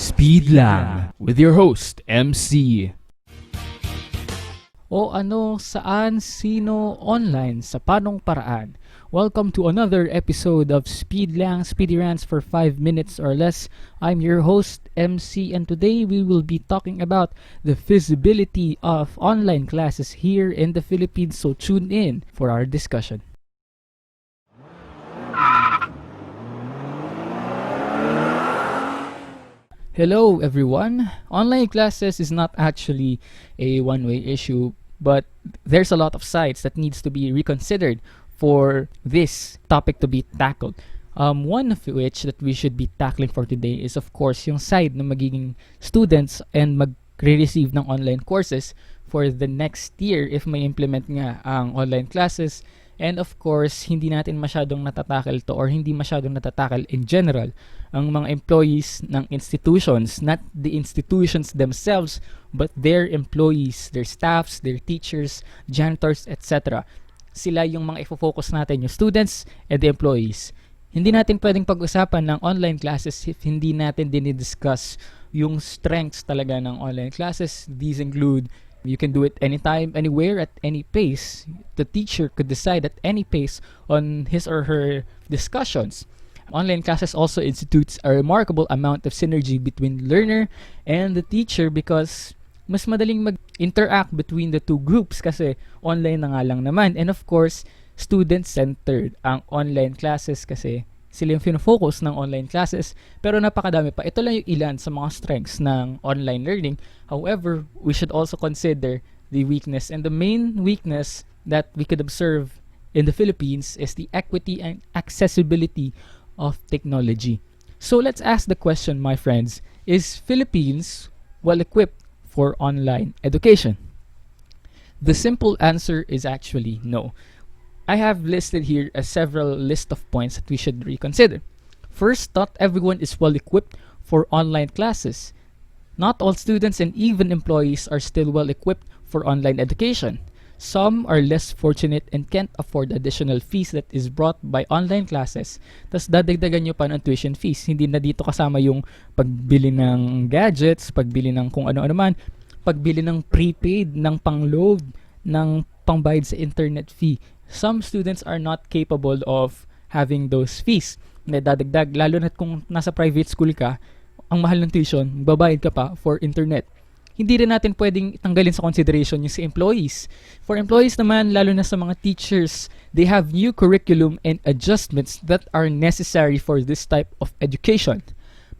Speed lang with your host, MC. O ano, saan, sino, online sa Panong Paraan. Welcome to another episode of Speed Lang, Speedy Rants for 5 minutes or less. I'm your host, MC, and today we will be talking about the feasibility of online classes here in the Philippines, so tune in for our discussion. Hello everyone. Online classes is not actually a one-way issue, but there's a lot of sides that needs to be reconsidered for this topic to be tackled. One of which that we should be tackling for today is of course yung side na magiging students and magre-receive ng online courses for the next year if may implement nga ang online classes. And of course, hindi natin masyadong natatakal to or hindi masyadong natatakal in general ang mga employees ng institutions, not the institutions themselves, but their employees, their staffs, their teachers, janitors, etc. Sila yung mga ifo-focus natin, yung students and the employees. Hindi natin pwedeng pag-usapan ng online classes if hindi natin dinidiscuss yung strengths talaga ng online classes. These include you can do it anytime, anywhere, at any pace. The teacher could decide at any pace on his or her discussions. Online classes also institutes a remarkable amount of synergy between learner and the teacher because mas madaling mag-interact between the two groups kasi online na nga lang naman. And of course, student-centered ang online classes kasi sila yung fino-focus ng online classes, pero napakadami pa. Ito lang yung ilan sa mga strengths ng online learning. However, we should also consider the weakness, and the main weakness that we could observe in the Philippines is the equity and accessibility of technology. So let's ask the question, my friends, is Philippines well equipped for online education? The simple answer is actually no. I have listed here a several list of points that we should reconsider. First, not everyone is well equipped for online classes. Not all students and even employees are still well equipped for online education. Some are less fortunate and can't afford additional fees that is brought by online classes. Tas dadagdagan nyo pa ng tuition fees. Hindi na dito kasama yung pagbili ng gadgets, pagbili ng kung ano-ano man, pagbili ng prepaid, ng pang-load, ng pangbayad sa internet fee. Some students are not capable of having those fees na dadagdag, lalo na kung nasa private school ka, ang mahal ng tuition, babayad ka pa for internet. Hindi rin natin pwedeng tanggalin sa consideration yung sa employees. For employees naman, lalo na sa mga teachers, they have new curriculum and adjustments that are necessary for this type of education.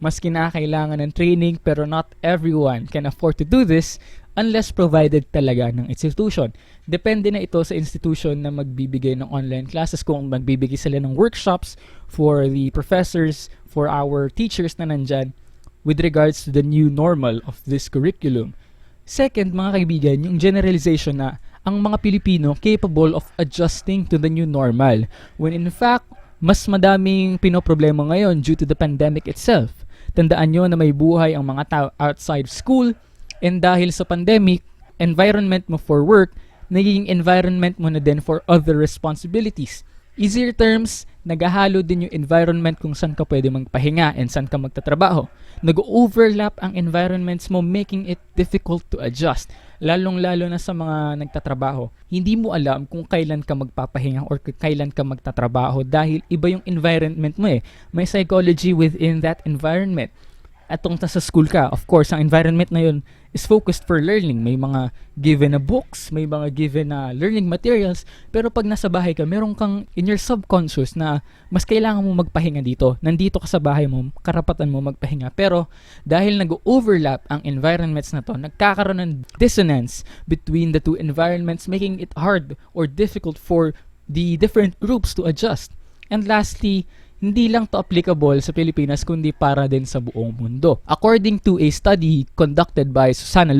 Mas kinakailangan ng training pero not everyone can afford to do this unless provided talaga ng institution. Depende na ito sa institution na magbibigay ng online classes, kung magbibigay sila ng workshops for the professors, for our teachers na nandyan with regards to the new normal of this curriculum. Second, mga kaibigan, yung generalization na ang mga Pilipino capable of adjusting to the new normal when in fact, mas madaming pinoproblema ngayon due to the pandemic itself. Tandaan nyo na may buhay ang mga tao outside school, and dahil sa pandemic, environment mo for work, nagiging environment mo na din for other responsibilities. Easier terms, naghahalo din yung environment kung saan ka pwede magpahinga and saan ka magtatrabaho. Nag-overlap ang environments mo, making it difficult to adjust. Lalong-lalo na sa mga nagtatrabaho. Hindi mo alam kung kailan ka magpapahinga or kailan ka magtatrabaho dahil iba yung environment mo eh. May psychology within that environment. At kung sa school ka, of course, ang environment na yun is focused for learning. May mga given na books, may mga given na learning materials, pero pag nasa bahay ka, meron kang in your subconscious na mas kailangan mo magpahinga dito. Nandito ka sa bahay mo, karapatan mo magpahinga. Pero dahil nag-overlap ang environments na to, nagkakaroon ng dissonance between the two environments, making it hard or difficult for the different groups to adjust. And lastly, hindi lang to applicable sa Pilipinas kundi para din sa buong mundo. According to a study conducted by Saan,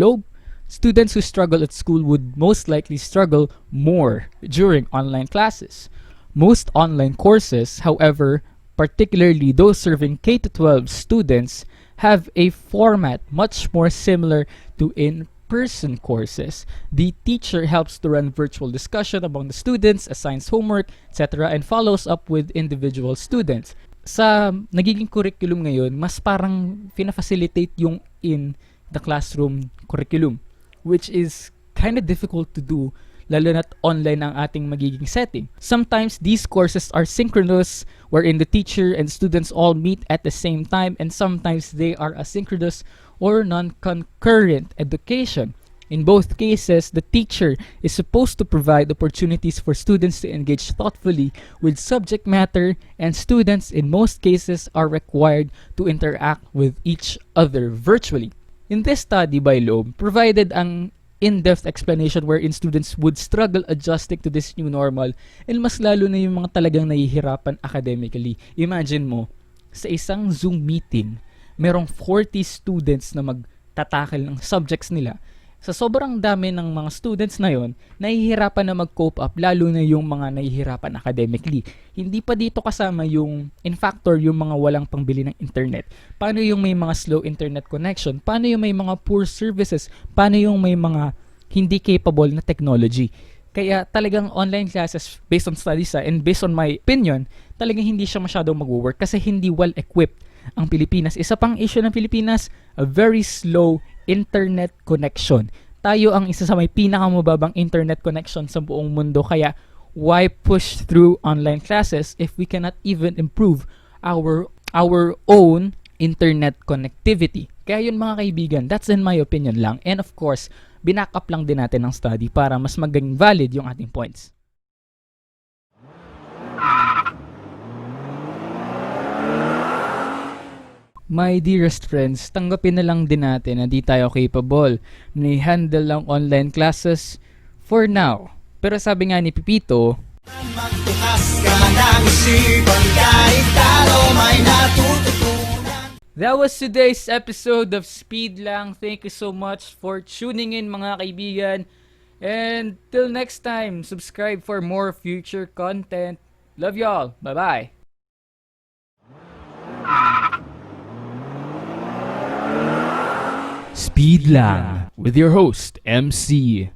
students who struggle at school would most likely struggle more during online classes. Most online courses, however, particularly those serving K-12 students, have a format much more similar to in-person courses. The teacher helps to run virtual discussion among the students, assigns homework, etc., and follows up with individual students. sa nagiging curriculum ngayon, mas parang fina-facilitate yung in the classroom curriculum, which is kind of difficult to do lalo na't online ang ating magiging setting. Sometimes these courses are synchronous wherein the teacher and students all meet at the same time, and sometimes they are asynchronous or non-concurrent education. In both cases, the teacher is supposed to provide opportunities for students to engage thoughtfully with subject matter, and students in most cases are required to interact with each other virtually. In this study by Loeb, provided ang in-depth explanation wherein students would struggle adjusting to this new normal, and mas lalo na yung mga talagang nahihirapan academically. Imagine mo, sa isang Zoom meeting, merong 40 students na magtatakil ng subjects nila. Sa sobrang dami ng mga students na yon, nahihirapan na mag-cope up, lalo na yung mga nahihirapan academically. Hindi pa dito kasama yung, in factor, yung mga walang pangbili ng internet. Paano yung may mga slow internet connection? Paano yung may mga poor services? Paano yung may mga hindi capable na technology? Kaya talagang online classes, based on studies and based on my opinion, talagang hindi siya masyadong mag-work kasi hindi well-equipped ang Pilipinas. Isa pang issue ng Pilipinas, a very slow internet connection. Tayo ang isa sa may pinakamababang internet connection sa buong mundo, kaya why push through online classes if we cannot even improve our own internet connectivity? Kaya yun mga kaibigan, that's in my opinion lang. And of course, binack up lang din natin ng study para mas maging valid yung ating points. My dearest friends, tanggapin na lang din natin na di tayo capable na i-handle ang online classes for now. Pero sabi nga ni Pipito, magbukas ka ng isipan kahit talo may natututunan. That was today's episode of Speed Lang. Thank you so much for tuning in mga kaibigan. And till next time, subscribe for more future content. Love y'all. Bye-bye. Speed Lang with your host, MC.